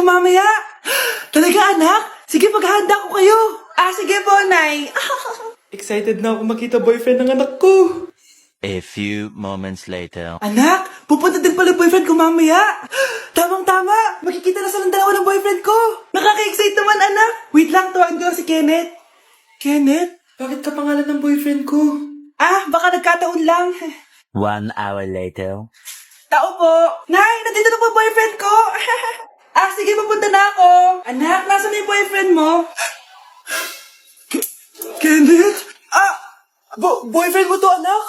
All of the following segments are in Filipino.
mamaya. Talaga, anak? Sige, paghahanda ko kayo. Sige po, Nay. Excited na ako makita boyfriend ng anak ko. A few moments later. Anak, pupunta din pala yung boyfriend ko mamaya. Tamang-tama, makikita na silang dalawa ng boyfriend ko. Nakaka-excite naman, anak. Wait lang, tawagin ko si Kenneth. Kenneth? Bakit ka pangalan ng boyfriend ko? Baka nagkataon lang. 1 hour later. Tao po. Nay, nandito na po boyfriend ko. Sige, papunta na ako. Anak, nasa na yung boyfriend mo? Kenneth? Boyfriend mo to, anak?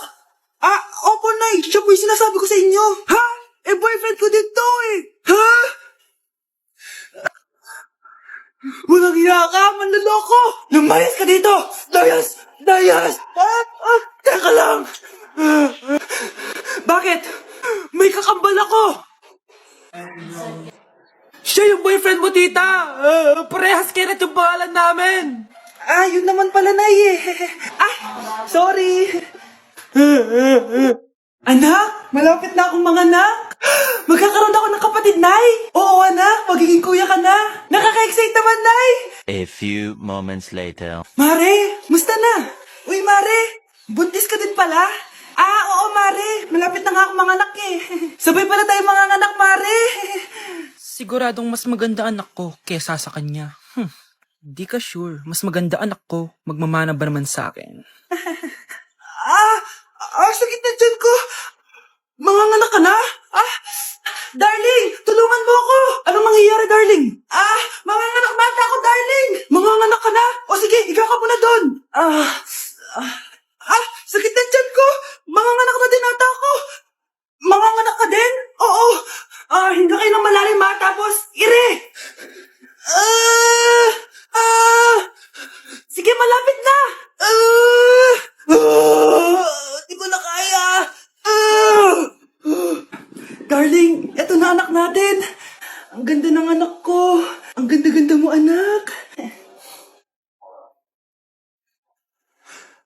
Opo, Nay. Siya po yung sinasabi ko sa inyo. Ha? Boyfriend ko din to eh. Ha? Walang hiya ka, manloloko. Lumayas ka dito. Layas. Teka lang. Bakit? May kakambal ako. Siya yung boyfriend mo, tita. Parehas Kenneth yung pangalan namin. Yun naman pala, Nay eh. Sorry. Anak, malapit na akong manganak. Magkakaroon ako ng kapatid, Nay. Oo, anak, magiging kuya ka na. Nakaka-excite naman, Nay. A few moments later. Mare, musta na? Uy, Mare, buntis ka din pala? Oo, Mare, malapit na nga akong manganak eh. Sabay pala tayo manganganak, Mare. Siguradong mas maganda anak ko kesa sa kanya. Di ka sure. Mas maganda anak ko. Magmamana ba naman sa akin? Sakit na dyan ko. Manganganak ka na? Darling, tulungan mo ako. Anong mangyayari, darling? Manganganak bata ako, darling. Manganganak ka na? O sige, ikaw ka muna doon. Sakit na dyan ko. Manganganak na din ata ako. Manganganak ka din? Oo. Hindi kayo ng malalim ha, tapos ire. Sige, malapit na. Di ko na kaya. Darling, eto na anak natin. Ang ganda ng anak ko. Ang ganda-ganda mo, anak.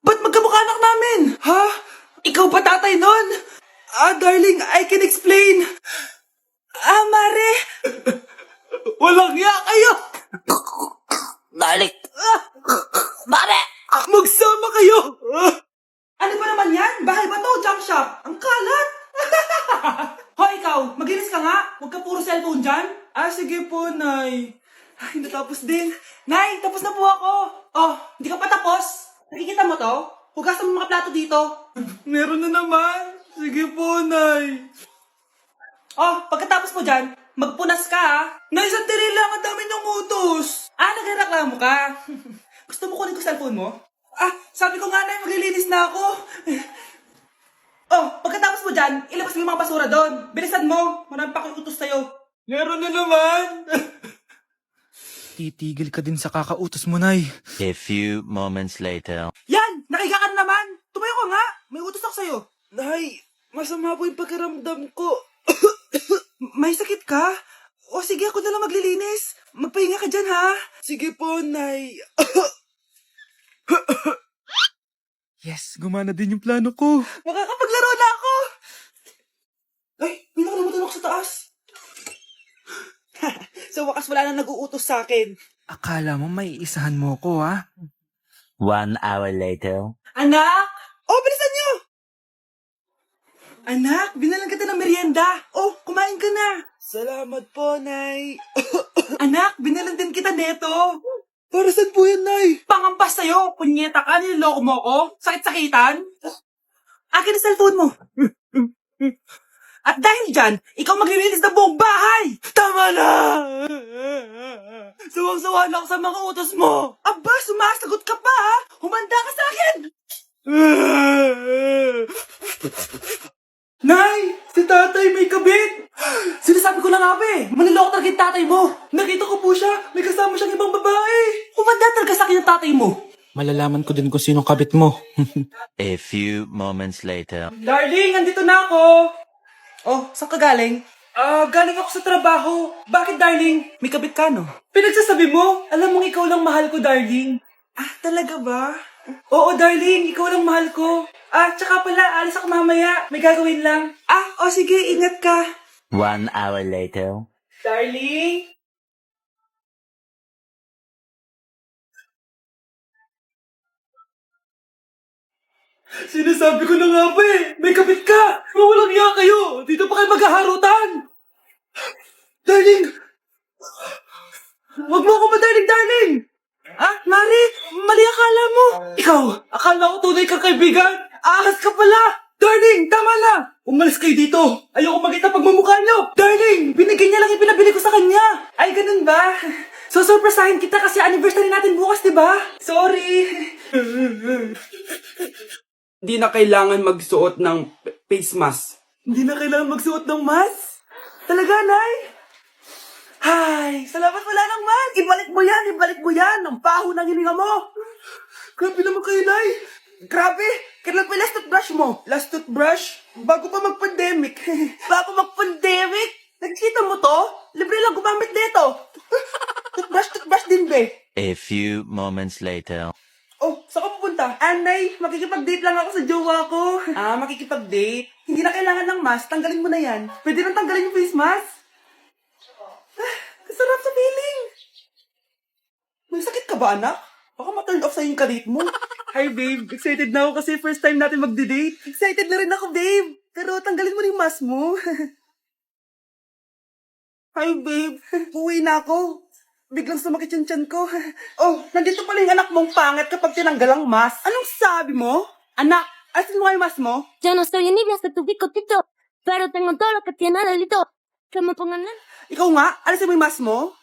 Ba't magkamukha anak namin? Ha? Ikaw ba tatay nun? Darling, I can explain. Mare. Walang hiya kayo. Darling! Mare! Magsama kayo. Ano ba naman yan? Bahay ba to? Junk shop? Ang kalat. Ikaw, maglinis ka nga. Huwag ka puro cellphone dyan. Sige po, Nay. Natapos din. Nay, tapos na po ako. Hindi ka pa tapos? Nakikita mo to? Hugasan mo mga plato dito. Meron na naman. Sige po, Nay. Pagkatapos mo dyan, magpunas ka ha. Nay, sandali lang. Ang dami ng utos. Nagreklamo ka. Gusto mo kunin ko cellphone mo? Sabi ko nga, Nay, maglilinis na ako. Pagkatapos mo dyan, ilabas mo yung mga basura doon. Bilisan mo. Marami pa akong utos sa'yo. Meron na naman. Titigil ka din sa kakautos mo, Nay. A few moments later. Yan! Nakiga ka na naman! Tumayo ka nga! May utos ako sa'yo. Nay, masama po yung pagkaramdam ko. May sakit ka? Sige, ako na lang maglilinis. Magpahinga ka dyan, ha? Sige po, Nay. Yes, gumana din yung plano ko. Makakapaglaro na ako! May nakalimutan ako sa taas. Sa wakas wala na nag-uutos sa akin. Akala mo may isahan mo ko, ha? 1 hour later. Anak! Bilisan niyo! Anak, binalan kita ng merienda. Kumain ka na. Salamat po, Nay. Anak, binalan din kita neto. Para saan po yan, Nay? Pangampas sa'yo. Punyeta ka, niloloko mo ko. Sakit-sakitan. Akin ang cellphone mo. At dahil dyan, ikaw maglilinis ng buong bahay. Tama na! Sawang-sawa na ako sa mga utos mo. Sumasagot ka pa ha? Humanda ka sa akin! Nay! Si tatay may kabit! Sinasabi ko na nga ba eh! Maniloko talaga yung tatay mo! Nakita ko po siya! May kasama siyang ibang babae! Humanda talaga sa akin yung tatay mo! Malalaman ko din kung sinong kabit mo. A few moments later. Darling, andito na ako! Saan ka galing? Galing ako sa trabaho. Bakit, darling? May kabit ka, no? Pinagsasabi mo? Alam mong ikaw lang mahal ko, darling. Talaga ba? Oo, darling. Ikaw lang mahal ko. Tsaka pala, alis ako mamaya. May gagawin lang. Sige, ingat ka. 1 hour later. Darling? Sinasabi ko na nga ba eh, may kapit ka! Mawalang iya kayo! Dito pa kayo maghaharutan! Darling! Huwag mo ako madarling, darling! Ah, Mari, mali akala mo. Ikaw, akala ko tunay kang kaibigan. Ahas ka pala. Darling, tama na. Umalis kayo dito. Ayoko makita pagmumukha nyo. Darling, binigyan niya lang yung pinabili ko sa kanya. Ay, ganun ba? So, surpresahin kita kasi anniversary natin bukas, di ba? Sorry. Hindi na kailangan magsuot ng face mask. Hindi na kailangan magsuot ng mask? Talaga, Nay? Ay, salamat wala nang man. Ibalik mo yan, ibalik mo yan. Ang baho ng hininga mo. Grabe naman kayo, Nay. Grabe. Kailan pa yung last toothbrush mo? Last toothbrush? Bago pa mag-pandemic. Bago mag-pandemic? Nakikita mo to? Libre lang gumamit dito. Toothbrush din, be. A few moments later. Oh, saan ka pupunta? Anay, makikipag-date lang ako sa jowa ko. Ah, makikipag-date? Hindi na kailangan ng mask. Tanggalin mo na yan. Pwede nang tanggalin yung face mask. Sarap sa feeling. May sakit ka ba, anak? Baka ma-turn off sa'yo yung kadate mo. Hi, babe. Excited na ako kasi first time natin magde-date. Excited na rin ako, babe. Pero tanggalin mo na yung mask mo. Hi, babe. Uwi na ako. Biglang sumakit yung tiyan ko. Oh, nandito pala yung anak mong pangit kapag tinanggal ang mask. Anong sabi mo? Anak, asin mo nga yung mask mo? Yo no soy envidia, te ubico tito, pero tengo todo lo que tiene delito. Que me pongan nada. Ikaw nga, alisin mo yung mask mo?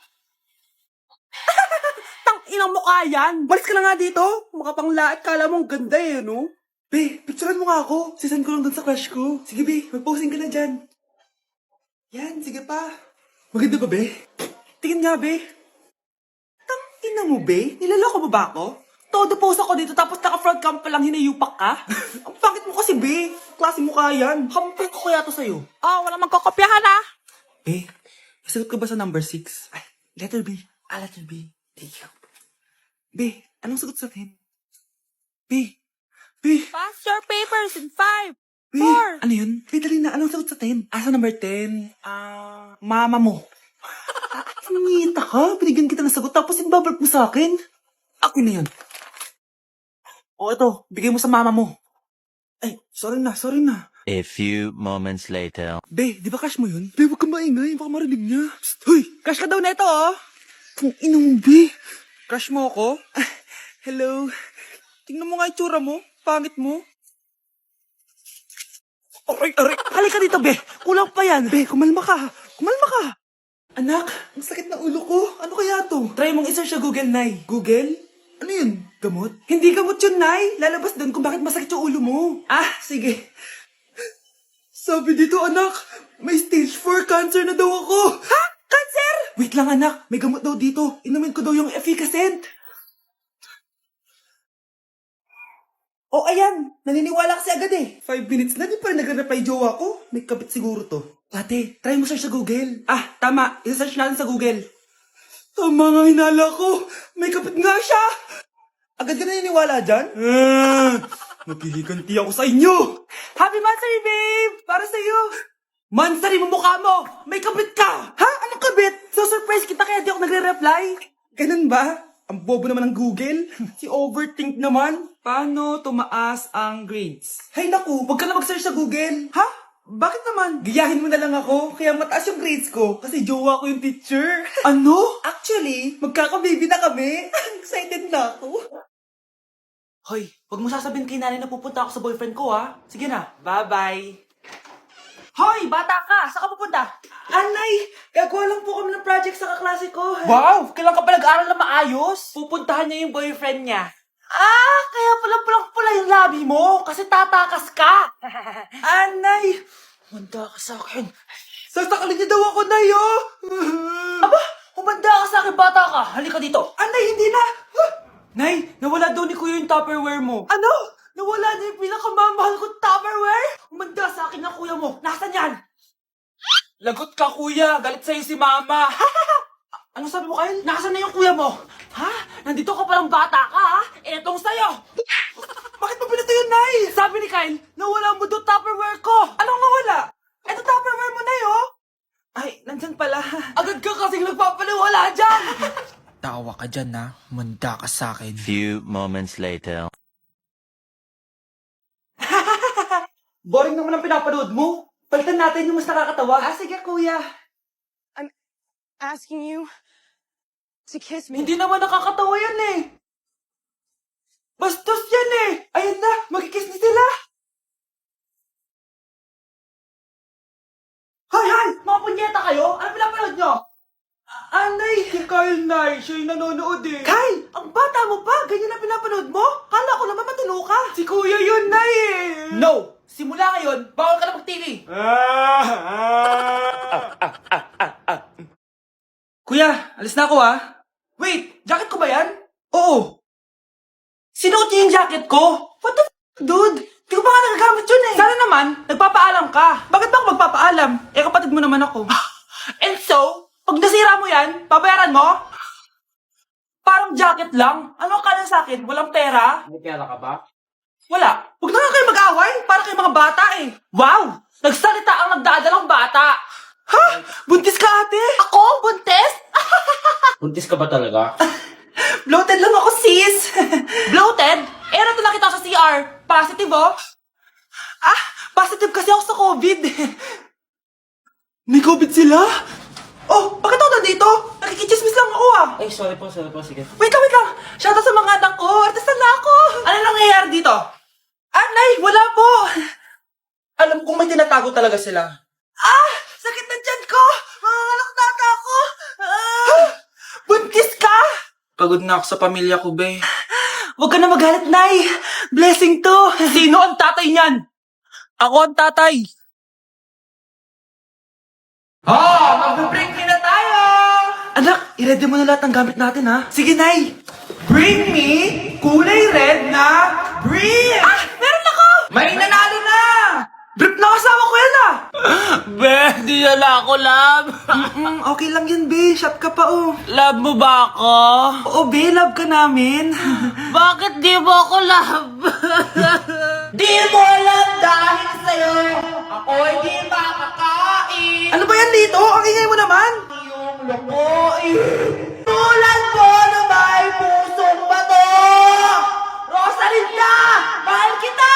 Tang inang mukha yan! Malis ka na nga dito! Mukha pang lahat, kala mo ang ganda eh, no? Be, picturean mo nga ako. Sisan ko lang dun sa crush ko. Sige, be, mag-posing ka na dyan. Yan, sige pa. Maganda ba, be? Tingin nga, be. Tang ina mo, be? Nilaloko mo ba ako? Todo post ako dito tapos naka-front cam pa lang hinayupak ka? Ang pangit mo kasi, be. Klase mo kaya yan. Hampir ko kaya to sa'yo. Oh, wala magkokopyahan ah. Be, sagot ka ba sa number 6? Ay, letter B. Letter B. Thank you. Be, anong sagot sa 10? B. B. Pass your papers in 5. B. Ano yun? Be, dali na. Anong sagot sa 10? Sa number 10? Mama mo. Nangihita ka? Binigyan kita ng sagot tapos inbabalik mo sa akin? Ako na yun. O, ito. Bigay mo sa mama mo. Ay, sorry na. A few moments later. Be, di ba crush mo yun? Be, huwag kang maingay. Baka marinig niya. Psst, hoy! Crush ka daw na ito, oh! Kung ina mo, Be. Crush mo ako? Hello. Tingnan mo nga itsura mo. Pangit mo. Aray! Halika dito, Be. Kulang pa yan. Be, kumalma ka. Anak, ang sakit na ulo ko. Ano kaya to? Try mong isearch sa Google, Nay. Google? Ano yun? Gamot? Hindi gamot yun, Nay. Lalabas doon kung bakit masakit yung ulo mo. Sige. Sabi dito, anak, may stage 4 cancer na daw ako. Ha? Cancer? Wait lang, anak. May gamot daw dito. Inumin ko daw yung efficacent. Oh, ayan. Naniniwala kasi agad eh. 5 minutes na, di pa rin nagre-reply jowa ko. May kabit siguro to. Ate, try mo search sa Google. Tama. I-search natin sa Google. Tama nga hinala ko. May kapit nga siya. Agad ka naniniwala dyan? Maghihiganti ako sa inyo. Happy Mansari, babe! Para sa'yo. Mansari mo mukha mo! May kabit ka! Ha? Anong kabit? So surprise kita kaya di ako nagre-reply. Ganun ba? Ang bobo naman ng Google. Si overthink naman. Paano tumaas ang grades? Hay naku, wag ka na mag-search sa Google. Ha? Bakit naman? Gayahin mo na lang ako, kaya mataas yung grades ko. Kasi jowa ko yung teacher. Ano? Actually, magkaka-baby na kami. Excited na ako. Hoy, wag mo sasabihin kay nanay na pupunta ako sa boyfriend ko, ha? Sige na, bye-bye. Hoy, bata ka! Saan ka pupunta? Anay, gagawa lang po kami ng project sa kaklase ko. Wow! Kailan ka pa nag-aaral na maayos? Pupuntahan niya yung boyfriend niya. Kaya pula yung labi mo kasi tatakas ka. Anay, humanda ka sa akin. Sasakalin niya daw ako, Nay, oh. Aba, humanda ka sa akin, bata ka. Halika dito. Anay, hindi na. Nay, nawala daw ni Kuya yung Tupperware mo. Ano? Nawala na yung pinakamamahal kong Tupperware? Umanda sa akin ng kuya mo. Nasaan yan? Lagot ka, kuya. Galit sa'yo si mama. Ano sabi mo, Kyle? Nasaan na yung kuya mo? Ha? Nandito ka palang bata ka, ha? Etong sa'yo. Bakit mo pinito yun, Nay? Sabi ni Kyle, nawala mo doon Tupperware ko. Anong nawala? Eto Tupperware mo, Nay, oh. Ay, nandyan pala. Agad ka kasing nagpapaliwala dyan. Tawa ka dyan na. Manda ka sa akin. Few moments later. Boring naman ang pinapanood mo. Palitan natin yung mas nakakatawa. Ah, sige kuya. Asking you to kiss me. Hindi naman nakakatawa yan eh. Bastos yan eh. Ayan na, magkikiss na sila. Hay! Mga punyeta kayo? Ano pinapanood nyo? Anay! Si Kyle, Nay. Siya yung nanonood eh. Kyle! Ang bata mo pa! Ganyan na pinapanood mo? Kala ko naman matino ka. Si Kuya yun, Nay eh. No! Simula ngayon, bawal ka na mag-TV. Kuya, alis na ako ah. Wait, jacket ko ba yan? Oo. Sinuot niya yung jacket ko? What the dude? Di ko pa nga nagagamit yun eh. Sana naman, nagpapaalam ka. Bakit ba ako magpapaalam? Eh, kapatid mo naman ako. And so, pag nasira mo yan, babayaran mo? Parang jacket lang. Ano ka na sa akin? Walang pera? May pera ka ba? Wala. Huwag na nga kayo mag-away. Para kayo mga bata eh. Wow! Nagsalita ang nagdadalang bata. Ha? Buntis ka ate? Ako? Buntis? Buntis ka ba talaga? Bloated lang ako, sis. Bloated? Eh, ano ito nakita ko sa CR? Positive, oh. Ah, positive kasi ako sa COVID. May COVID sila? Oh, bakit ako nandito? Nakikichismis lang ako, ah. Ay, sorry po, sige. Wait lang. Shoutout sa mga anak ko. Artista na ako. Ano nangyayari dito? Nay, wala po. Alam kong may tinatago talaga sila. Ah! Sakit na tiyan ko! Manganganak na ata ako! Buntis ka? Pagod na ako sa pamilya ko, be. Huwag ka na magalit, Nay. Blessing to. Sino ang tatay niyan? Ako ang tatay. Mag-break na tayo! Anak, i-ready mo na lahat ng gamit natin, ha? Sige, Nay. Bring me kulay red na brief! Ah! Meron ako! May nanalo na! Brief na kasama ko yan, ah! Be, di na ako, love. Okay lang yun, be. Shot ka pa, oh. Love mo ba ako? Oo, be. Love ka namin. Bakit di mo ako love? Di mo alam dahil sa'yo, ako hindi makakain. Ano ba yan dito? Ang ingay mo naman. Yung lumoy. Tulad mo na may pusong bato. Rosalinda! Mahal kita!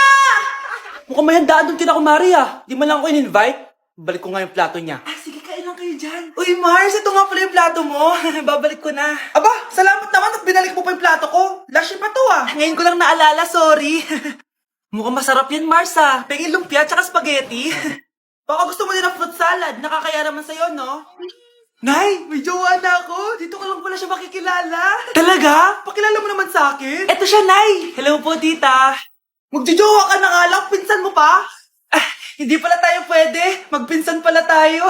Mukhang may handaan doon kina Kumari ah. Di man lang ako in-invite. Balik ko nga yung plato niya. Ah, sige, kain lang kayo dyan. Uy, Mars, ito nga pala yung plato mo. Babalik ko na. Aba, salamat naman at binalik mo pa yung plato ko. Lashy pa to ah. Ngayon ko lang naalala, sorry. Mukhang masarap yan, Mars ah. Pengin lumpia tsaka spaghetti. Baka gusto mo din ng fruit salad. Nakakaya naman sa'yo, no? Nay, may jowa na ako. Dito ko lang pala siya makikilala. Talaga? Pakilala mo naman sa akin. Eto siya, Nay. Hello po, tita. Magjojowa ka na nga lang. Pinsan mo pa? Ah, hindi pala tayo pwede. Magpinsan pala tayo.